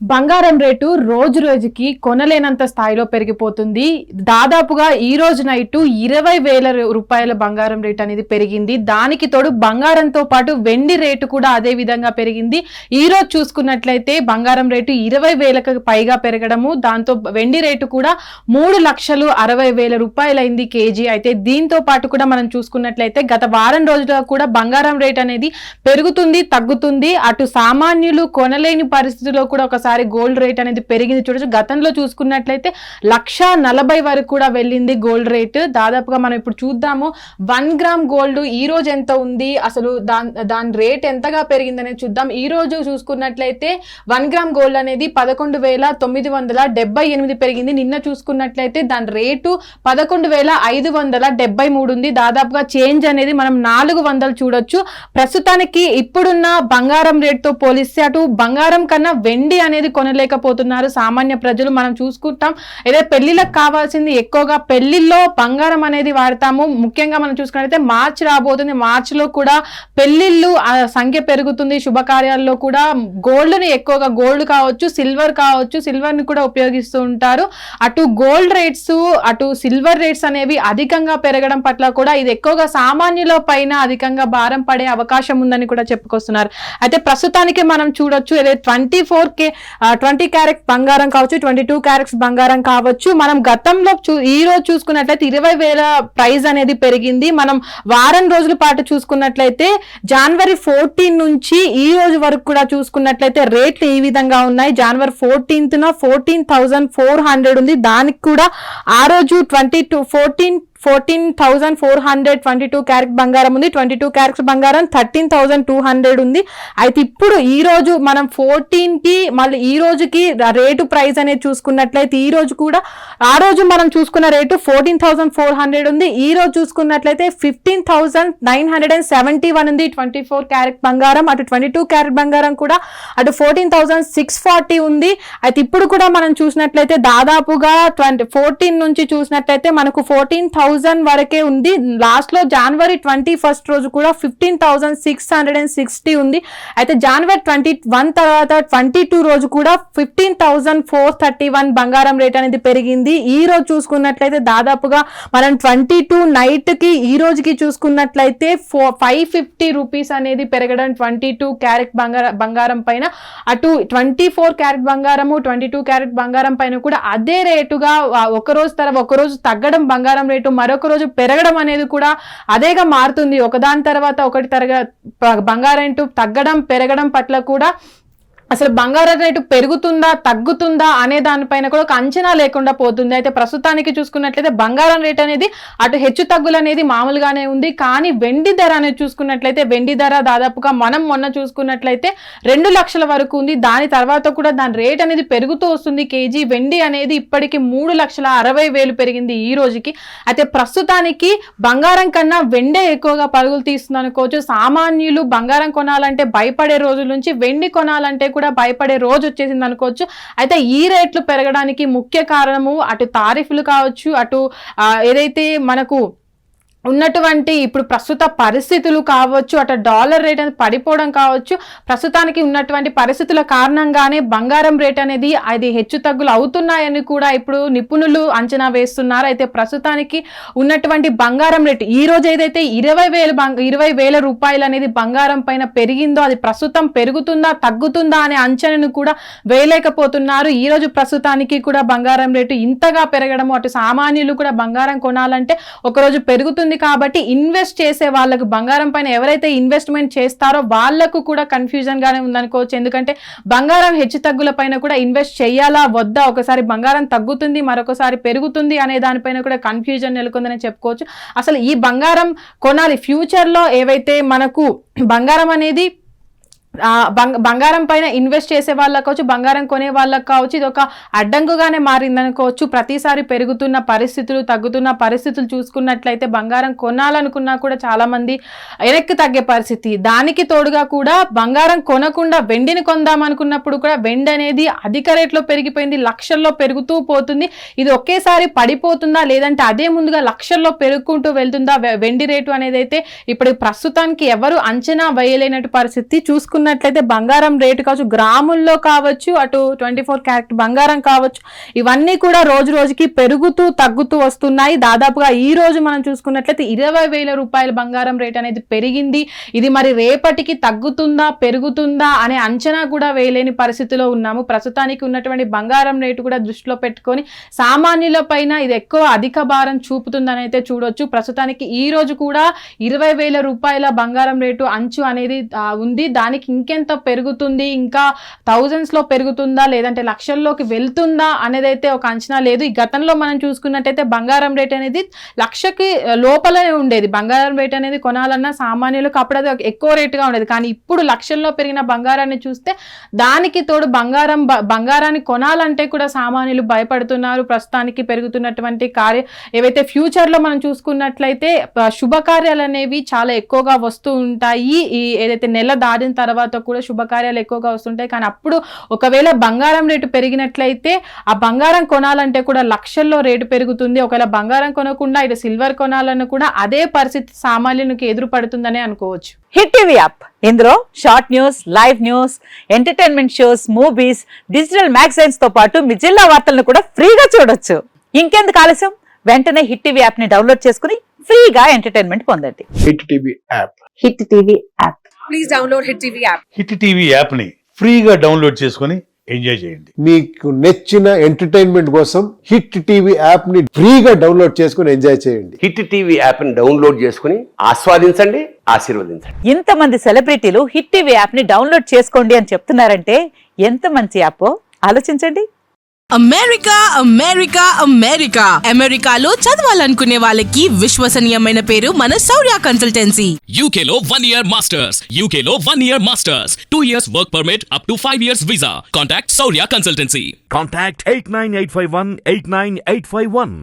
బంగారం రేటు రోజు రోజుకి కొనలేనంత స్థాయిలో పెరిగిపోతుంది. దాదాపుగా ఈ రోజు నైట్ 20,000 రూపాయల బంగారం రేట్ అనేది పెరిగింది. దానికి తోడు బంగారంతో పాటు వెండి రేటు కూడా అదే విధంగా పెరిగింది. ఈ రోజు చూసుకున్నట్లయితే బంగారం రేటు 20,000కి పైగా పెరగడము, దాంతో వెండి రేటు కూడా 3,60,000 రూపాయలైంది కేజీ. అయితే దీంతో పాటు కూడా మనం చూసుకున్నట్లయితే గత వారం రోజులుగా కూడా బంగారం రేట్ అనేది పెరుగుతుంది, తగ్గుతుంది. అటు సామాన్యులు కొనలేని పరిస్థితిలో కూడా ఒకసారి గోల్డ్ రేట్ అనేది పెరిగింది. చూడొచ్చు, గతంలో చూసుకున్నట్లయితే 1,40,000 వరకు కూడా వెళ్ళింది గోల్డ్ రేట్. దాదాపుగా మనం ఇప్పుడు చూద్దాము 1 గ్రామ్ గోల్డ్ ఈ రోజు ఎంత ఉంది, అసలు దాని రేట్ ఎంతగా పెరిగింది అనేది చూద్దాం. ఈ రోజు చూసుకున్నట్లయితే 1 గ్రామ్ గోల్డ్ అనేది 11,978 పెరిగింది. నిన్న చూసుకున్నట్లయితే దాని రేటు 11,573 ఉంది. దాదాపుగా చేంజ్ అనేది మనం 400 చూడొచ్చు. ప్రస్తుతానికి ఇప్పుడున్న బంగారం రేట్తో పోలిస్తే అటు బంగారం కన్నా వెండి అనేది కొనలేకపోతున్నారు సామాన్య ప్రజలు. మనం చూసుకుంటాం ఏదో పెళ్లిలకు కావాల్సింది ఎక్కువగా పెళ్లిల్లో బంగారం అనేది వాడతాము. ముఖ్యంగా మనం చూసుకున్నట్లయితే మార్చి రాబోతుంది. మార్చిలో కూడా పెళ్లిళ్ళు సంఖ్య పెరుగుతుంది. శుభకార్యాల్లో కూడా గోల్డ్ ని ఎక్కువగా, గోల్డ్ కావచ్చు, సిల్వర్ కావచ్చు, సిల్వర్ ని కూడా ఉపయోగిస్తూ ఉంటారు. అటు గోల్డ్ రేట్స్, అటు సిల్వర్ రేట్స్ అనేవి అధికంగా పెరగడం పట్ల కూడా ఇది ఎక్కువగా సామాన్యుల పైన అధికంగా భారం పడే అవకాశం ఉందని కూడా చెప్పుకొస్తున్నారు. అయితే ప్రస్తుతానికి మనం చూడొచ్చు ఏదైతే 20 క్యారెట్ బంగారం కావచ్చు, 22 క్యారెట్స్ బంగారం కావచ్చు. మనం గతంలో ఈ రోజు చూసుకున్నట్లయితే 20,000 ప్రైస్ అనేది పెరిగింది. మనం వారం రోజుల పాటు చూసుకున్నట్లయితే జనవరి 14 నుంచి ఈ రోజు వరకు కూడా చూసుకున్నట్లయితే రేట్లు ఈ విధంగా ఉన్నాయి. జనవరి 14న 14,400 ఉంది. దానికి కూడా ఆ రోజు 14,422 క్యారెట్ బంగారం ఉంది. 22 క్యారెట్స్ బంగారం 13,200 ఉంది. అయితే ఇప్పుడు ఈ రోజు మనం 14కి మళ్ళీ ఈ రోజుకి రేటు ప్రైస్ అనేది చూసుకున్నట్లయితే ఈ రోజు కూడా ఆ రోజు మనం చూసుకున్న రేటు 14,400 ఉంది. ఈ రోజు చూసుకున్నట్లయితే 15,971 ఉంది 24 క్యారెట్ బంగారం. అటు 22 క్యారెట్ బంగారం కూడా అటు 14,640 ఉంది. అయితే ఇప్పుడు కూడా మనం చూసినట్లయితే దాదాపుగా 14 నుంచి చూసినట్లయితే మనకు 14,000 వరకే ఉంది. లాస్ట్ లో జనవరి 21 రోజు కూడా 15,660 ఉంది. అయితే జనవరి 21 తర్వాత 22 రోజు కూడా 15,431 బంగారం రేట్ అనేది పెరిగింది. ఈ రోజు చూసుకున్నట్లయితే దాదాపుగా మనం 22 నైట్ కి ఈ రోజుకి చూసుకున్నట్లయితే 550 రూపీస్ అనేది పెరగడం 22 క్యారెట్ బంగారం పైన. అటు 24 క్యారెట్ బంగారము, 22 క్యారెట్ బంగారం పైన కూడా అదే రేటుగా ఒక రోజు తగ్గడం బంగారం రేటు, మరొక రోజు పెరగడం అనేది కూడా అదేగా మారుతుంది. ఒకదాని తర్వాత ఒకటి బంగారం రేటు తగ్గడం పెరగడం పట్ల కూడా అసలు బంగారం రేటు పెరుగుతుందా తగ్గుతుందా అనే దానిపైన కూడా ఒక అంచనా లేకుండా పోతుంది. అయితే ప్రస్తుతానికి చూసుకున్నట్లయితే బంగారం రేట్ అనేది అటు హెచ్చు తగ్గులు అనేది మామూలుగానే ఉంది. కానీ వెండి ధర అనేది చూసుకున్నట్లయితే వెండి ధర దాదాపుగా మనం మొన్న చూసుకున్నట్లయితే 2 లక్షల వరకు ఉంది. దాని తర్వాత కూడా దాని రేట్ అనేది పెరుగుతూ వస్తుంది. కేజీ వెండి అనేది ఇప్పటికి 3,60,000 పెరిగింది ఈ రోజుకి. అయితే ప్రస్తుతానికి బంగారం కన్నా వెండే ఎక్కువగా పరుగులు తీస్తుంది అనుకోవచ్చు. సామాన్యులు బంగారం కొనాలంటే భయపడే రోజుల నుంచి వెండి కొనాలంటే కూడా భయపడే రోజు వచ్చేసింది అనుకోవచ్చు. అయితే ఈ రేట్లు పెరగడానికి ముఖ్య కారణము అటు తారీఫ్లు కావచ్చు, అటు ఏదైతే మనకు ఉన్నటువంటి ఇప్పుడు ప్రస్తుత పరిస్థితులు కావచ్చు, అటు డాలర్ రేట్ అనేది పడిపోవడం కావచ్చు. ప్రస్తుతానికి ఉన్నటువంటి పరిస్థితుల కారణంగానే బంగారం రేట్ అనేది అది హెచ్చు తగ్గులు అవుతున్నాయని కూడా ఇప్పుడు నిపుణులు అంచనా వేస్తున్నారు. అయితే ప్రస్తుతానికి ఉన్నటువంటి బంగారం రేటు ఈ రోజు ఏదైతే 20,000 రూపాయలు అనేది బంగారం పైన పెరిగిందో అది ప్రస్తుతం పెరుగుతుందా తగ్గుతుందా అనే అంచనాను కూడా వేయలేకపోతున్నారు. ఈ రోజు ప్రస్తుతానికి కూడా బంగారం రేటు ఇంతగా పెరగడం, అటు సామాన్యులు కూడా బంగారం కొనాలంటే ఒకరోజు పెరుగుతుంది కాబట్టి ఇన్వెస్ట్ చేసే వాళ్ళకు, బంగారం పైన ఎవరైతే ఇన్వెస్ట్మెంట్ చేస్తారో వాళ్లకు కూడా కన్ఫ్యూజన్ గానే ఉందనుకోవచ్చు. ఎందుకంటే బంగారం హెచ్చు తగ్గుల పైన కూడా ఇన్వెస్ట్ చేయాలా వద్దా, ఒకసారి బంగారం తగ్గుతుంది మరొకసారి పెరుగుతుంది అనే దానిపైన కూడా కన్ఫ్యూజన్ నెలకొందని చెప్పుకోవచ్చు. అసలు ఈ బంగారం కొనాలి ఫ్యూచర్ లో ఏవైతే మనకు బంగారం అనేది బంగారం పైన ఇన్వెస్ట్ చేసే వాళ్ళకు కావచ్చు, బంగారం కొనే వాళ్ళకు కావచ్చు, ఇది ఒక అడ్డంకుగానే మారిందనుకోవచ్చు. ప్రతిసారి పెరుగుతున్న పరిస్థితులు, తగ్గుతున్న పరిస్థితులు చూసుకున్నట్లయితే బంగారం కొనాలనుకున్నా కూడా చాలా మంది వెనక్కి తగ్గే పరిస్థితి. దానికి తోడుగా కూడా బంగారం కొనకుండా వెండిని కొందామనుకున్నప్పుడు కూడా వెండి అనేది అధిక రేట్లో పెరిగిపోయింది, లక్షల్లో పెరుగుతూ పోతుంది. ఇది ఒకేసారి పడిపోతుందా లేదంటే అదే ముందుగా లక్షల్లో పెరుగుకుంటూ వెళ్తుందా వెండి రేటు అనేది అయితే ఇప్పుడు ప్రస్తుతానికి ఎవరు అంచనా వేయలేనట్టు పరిస్థితి. చూసుకున్న చూసుకున్నట్లయితే బంగారం రేటు కావచ్చు, గ్రాముల్లో కావచ్చు, అటు 24 క్యారెట్ బంగారం కావచ్చు, ఇవన్నీ కూడా రోజు రోజుకి పెరుగుతూ తగ్గుతూ వస్తున్నాయి. దాదాపుగా ఈ రోజు మనం చూసుకున్నట్లయితే 20,000 రూపాయల బంగారం రేట్ అనేది పెరిగింది. ఇది మరి రేపటికి తగ్గుతుందా పెరుగుతుందా అనే అంచనా కూడా వేయలేని పరిస్థితిలో ఉన్నాము. ప్రస్తుతానికి ఉన్నటువంటి బంగారం రేటు కూడా దృష్టిలో పెట్టుకొని సామాన్యుల పైన ఇది ఎక్కువ అధిక భారం చూపుతుందని అయితే చూడొచ్చు. ప్రస్తుతానికి ఈ రోజు కూడా 20,000 రూపాయల బంగారం రేటు అంచు అనేది ఉంది. దానికి ఇంకెంత పెరుగుతుంది, ఇంకా థౌజండ్స్ లో పెరుగుతుందా లేదంటే లక్షల్లోకి వెళ్తుందా అనేది అయితే ఒక అంచనా లేదు. ఈ గతంలో మనం చూసుకున్నట్టయితే బంగారం రేట్ అనేది లక్షకి లోపలనే ఉండేది. బంగారం రేట్ అనేది కొనాలన్నా సామాన్యులకు అప్పుడు అది ఎక్కువ రేటుగా ఉండేది. కానీ ఇప్పుడు లక్షల్లో పెరిగిన బంగారాన్ని చూస్తే దానికి తోడు బంగారాన్ని కొనాలంటే కూడా సామాన్యులు భయపడుతున్నారు. ప్రస్తుతానికి పెరుగుతున్నటువంటి ఏవైతే ఫ్యూచర్ లో మనం చూసుకున్నట్లయితే శుభకార్యాలు అనేవి చాలా ఎక్కువగా వస్తూ ఉంటాయి. ఈ ఏదైతే నెల దాటిన తర్వాత కూడా శుభకార్యాలు ఎక్కువగా వస్తుంటాయి. కానీ అప్పుడు ఒకవేళ బంగారం రేటు పెరిగినట్లయితే ఆ బంగారం కొనాలంటే కూడా లక్షల్లో రేటు పెరుగుతుంది. ఒకవేళ బంగారం కొనకుండా ఇటు సిల్వర్ కొనాలన్నా కూడా అదే పరిస్థితి సామాన్యునికి ఎదురుపడుతుందనే అనుకోవచ్చు. హిట్ టీవీ యాప్, ఇందులో short news, live news, entertainment shows, movies, digital magazines తో పాటు మీ జిల్లా వార్తలను కూడా ఫ్రీగా చూడొచ్చు. ఇంకెందుకు ఆలస్యం, వెంటనే హిట్ టీవీ యాప్ ని డౌన్లోడ్ చేసుకుని ఫ్రీగా ఎంటర్టైన్మెంట్ పొందండి. Hit TV app. Hit TV app. Please download hit TV app. Hit TV app ని ఫ్రీగా డౌన్లోడ్ చేసుకుని ఎంజాయ్ చేయండి. మీకు నచ్చిన ఎంటర్టైన్మెంట్ కోసం హిట్ టీవీ యాప్ ని ఫ్రీగా డౌన్లోడ్ చేసుకుని ఎంజాయ్ చేయండి. హిట్ టీవీ యాప్ ని డౌన్లోడ్ చేసుకుని ఆస్వాదించండి, ఆశీర్వదించండి. ఇంతమంది సెలబ్రిటీలు హిట్ టీవీ యాప్ ని డౌన్లోడ్ చేసుకోండి అని చెప్తున్నారంటే ఎంత మంచి యాప్ ఆలోచించండి. అమెరికా అమెరికా అమెరికా అమెరికాలో చదవాలనుకునే వాళ్ళకి విశ్వసనీయమైన పేరు మన శౌర్య కన్సల్టెన్సీ. UK లో 1 year masters, UK లో 1 year masters, 2 years work permit up to 5 years visa. Contact Saurya Consultancy. Contact 89851 89851.